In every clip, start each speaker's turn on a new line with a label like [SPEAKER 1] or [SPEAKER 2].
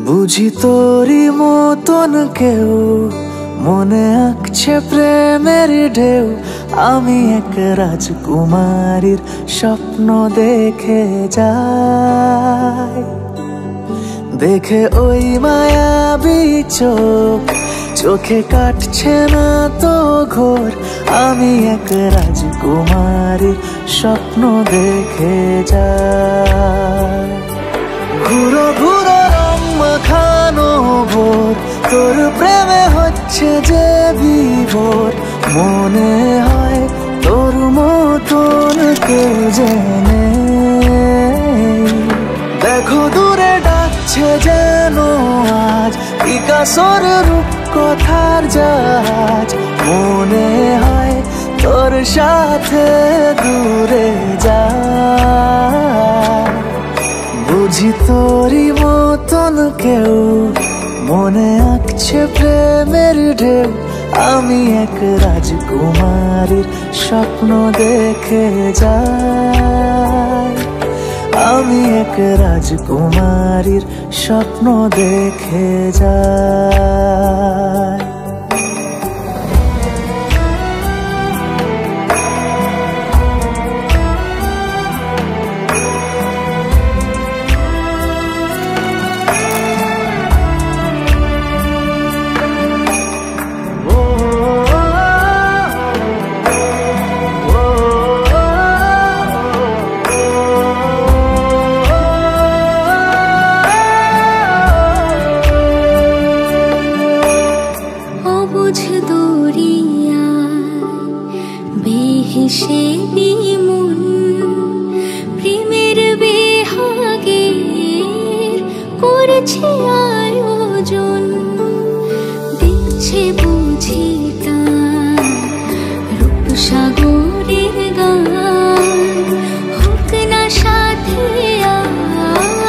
[SPEAKER 1] বুঝি তোরই মতন কেউ মনে আঁকছে প্রেমের ঢেউ। আমি এক রাজকুমারীর স্বপ্ন দেখে যাই, দেখে ওই মায়াবী চোখ, চোখে কাটছে না তো ঘোর। আমি এক রাজকুমারীর স্বপ্ন দেখে যাই। ঘুরো ঘুরো রং মাখানো ভোর, তোর প্রেমে হচ্ছে যে বিভোর। মনে হয় তোর মতন কেউ জেনে, দেখো দূরে ডাকছে যেন আজ পিকাসোর রূপ কথার জাহাজ। মনে হয় তোর সাথে দূরে যায়, বুঝি তোরই মতন কেউ মনে আঁকছে প্রেমের ঢেউ। আমি এক রাজকুমারীর স্বপ্ন দেখে যাই, আমি এক রাজকুমারীর স্বপ্ন দেখে যাই।
[SPEAKER 2] বেহিসেবি মন প্রেমের বেহাগের করেছে আয়োজন। দেখছে বুঝি তার রূপসাগরের গান, হোক না সাথে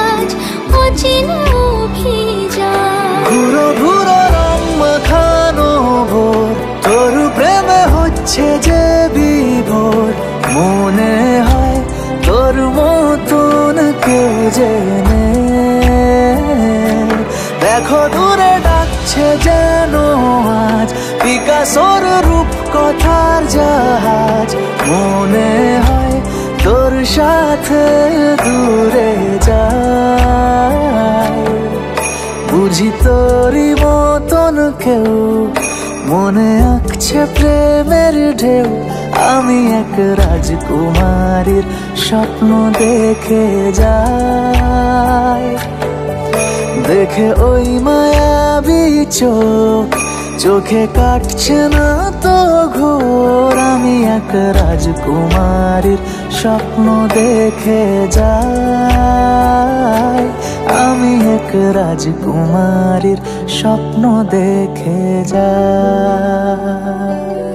[SPEAKER 2] আজ অচেনা অভিযান।
[SPEAKER 1] ঘুরো ঘুরো রং মাখানো ভোর, তোর প্রেমে হচ্ছে যে বিভোর। মনে হয় তোর মতন কেউ জেনে, দেখো দূরে ডাকছে যেন আজ পিকাসোর রূপ কথার জাহাজ। মনে হয় তোর সাথে দূরে যায়, বুঝি তোরই মতন কেউ মনে আঁকছে প্রেমের ঢেউ। আমি এক রাজকুমারীর স্বপ্ন দেখে যাই, দেখে ওই মায়াবী চোখ, চোখে কাটছে না তো ঘোর। আমি এক রাজকুমারীর স্বপ্ন দেখে যাই, আমি এক রাজকুমারীর স্বপ্ন দেখে যাই।